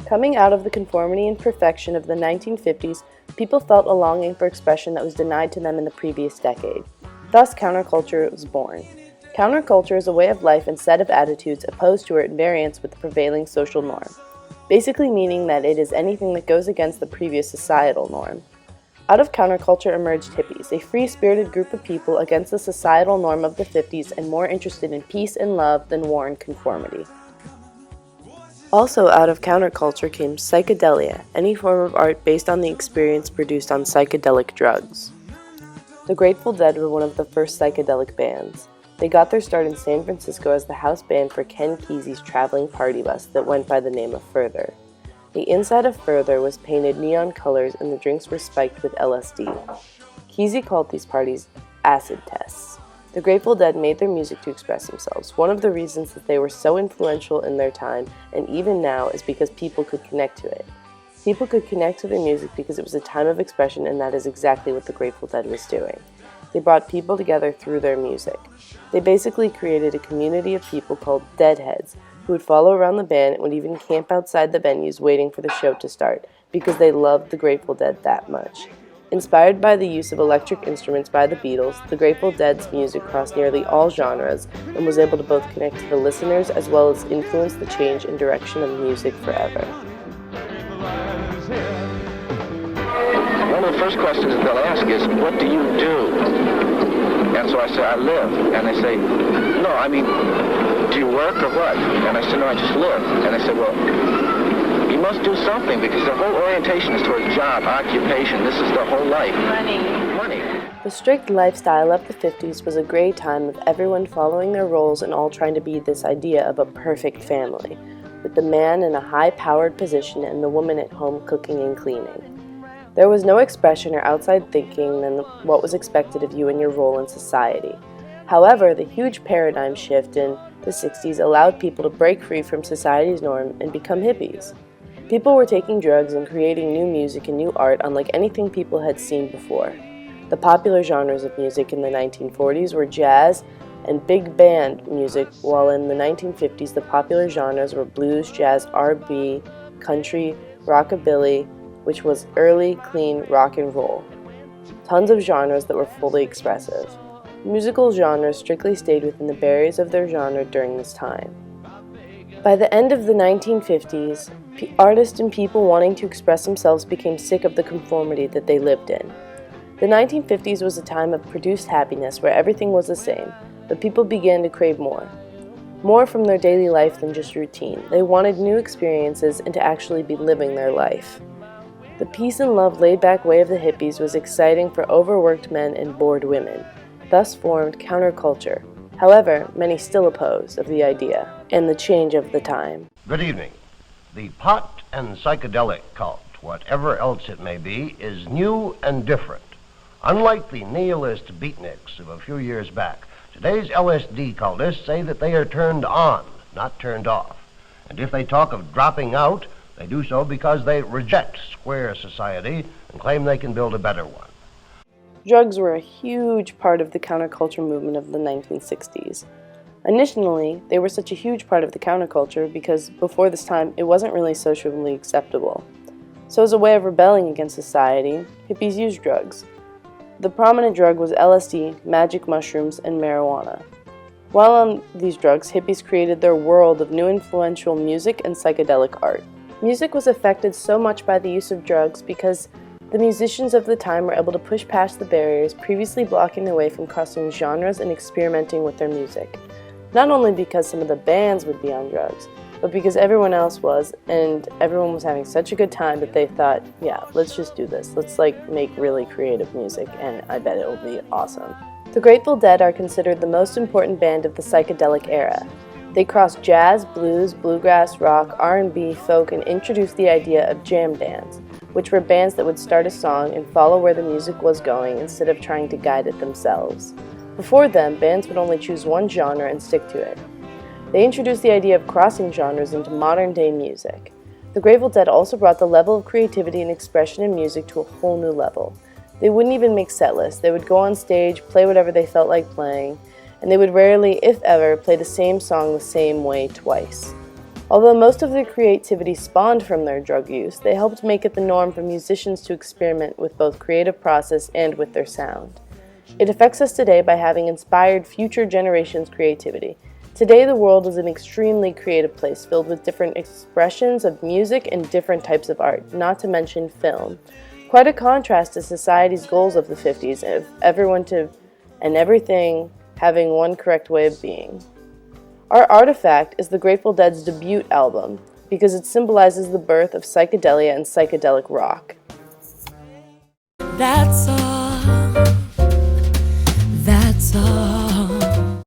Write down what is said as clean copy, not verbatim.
Coming out of the conformity and perfection of the 1950s, people felt a longing for expression that was denied to them in the previous decade. Thus, counterculture was born. Counterculture is a way of life and set of attitudes opposed to or at variance with the prevailing social norm, basically meaning that it is anything that goes against the previous societal norm. Out of counterculture emerged hippies, a free-spirited group of people against the societal norm of the 50s and more interested in peace and love than war and conformity. Also out of counterculture came psychedelia, any form of art based on the experience produced on psychedelic drugs. The Grateful Dead were one of the first psychedelic bands. They got their start in San Francisco as the house band for Ken Kesey's traveling party bus that went by the name of Further. The inside of Further was painted neon colors and the drinks were spiked with LSD. Kesey called these parties acid tests. The Grateful Dead made their music to express themselves. One of the reasons that they were so influential in their time, and even now, is because people could connect to it. People could connect to their music because it was a time of expression, and that is exactly what the Grateful Dead was doing. They brought people together through their music. They basically created a community of people called Deadheads, who would follow around the band and would even camp outside the venues waiting for the show to start, because they loved the Grateful Dead that much. Inspired by the use of electric instruments by the Beatles, the Grateful Dead's music crossed nearly all genres and was able to both connect to the listeners as well as influence the change in direction of music forever. One of the first questions they'll ask is, what do you do? And so I say, I live. And they say, no, I mean, do you work or what? And I say, no, I just live. And they say, well, you must do something because the whole orientation is towards job, occupation. This is the whole life. Money. The strict lifestyle of the 50s was a great time of everyone following their roles and all trying to be this idea of a perfect family, with the man in a high-powered position and the woman at home cooking and cleaning. There was no expression or outside thinking than what was expected of you in your role in society. However, the huge paradigm shift in the 60s allowed people to break free from society's norm and become hippies. People were taking drugs and creating new music and new art unlike anything people had seen before. The popular genres of music in the 1940s were jazz and big band music, while in the 1950s the popular genres were blues, jazz, R&B, country, rockabilly, which was early, clean rock and roll. Tons of genres that were fully expressive. Musical genres strictly stayed within the barriers of their genre during this time. By the end of the 1950s, artists and people wanting to express themselves became sick of the conformity that they lived in. The 1950s was a time of produced happiness where everything was the same, but people began to crave more. More from their daily life than just routine. They wanted new experiences and to actually be living their life. The peace and love laid-back way of the hippies was exciting for overworked men and bored women. Thus formed counterculture. However, many still opposed of the idea and the change of the time. Good evening. The pot and psychedelic cult, whatever else it may be, is new and different. Unlike the nihilist beatniks of a few years back, today's LSD cultists say that they are turned on, not turned off. And if they talk of dropping out, they do so because they reject square society and claim they can build a better one. Drugs were a huge part of the counterculture movement of the 1960s. Initially, they were such a huge part of the counterculture because before this time it wasn't really socially acceptable. So as a way of rebelling against society, hippies used drugs. The prominent drug was LSD, magic mushrooms, and marijuana. While on these drugs, hippies created their world of new influential music and psychedelic art. Music was affected so much by the use of drugs because the musicians of the time were able to push past the barriers previously blocking their way from crossing genres and experimenting with their music. Not only because some of the bands would be on drugs, but because everyone else was, and everyone was having such a good time that they thought, yeah, let's just do this. Let's make really creative music, and I bet it will be awesome. The Grateful Dead are considered the most important band of the psychedelic era. They crossed jazz, blues, bluegrass, rock, R&B, folk, and introduced the idea of jam bands, which were bands that would start a song and follow where the music was going instead of trying to guide it themselves. Before them, bands would only choose one genre and stick to it. They introduced the idea of crossing genres into modern-day music. The Grateful Dead also brought the level of creativity and expression in music to a whole new level. They wouldn't even make set lists. They would go on stage, play whatever they felt like playing, and they would rarely, if ever, play the same song the same way twice. Although most of their creativity spawned from their drug use, they helped make it the norm for musicians to experiment with both creative process and with their sound. It affects us today by having inspired future generations' creativity. Today, the world is an extremely creative place filled with different expressions of music and different types of art, not to mention film. Quite a contrast to society's goals of the 50s of everyone and everything having one correct way of being. Our artifact is the Grateful Dead's debut album because it symbolizes the birth of psychedelia and psychedelic rock. That's all.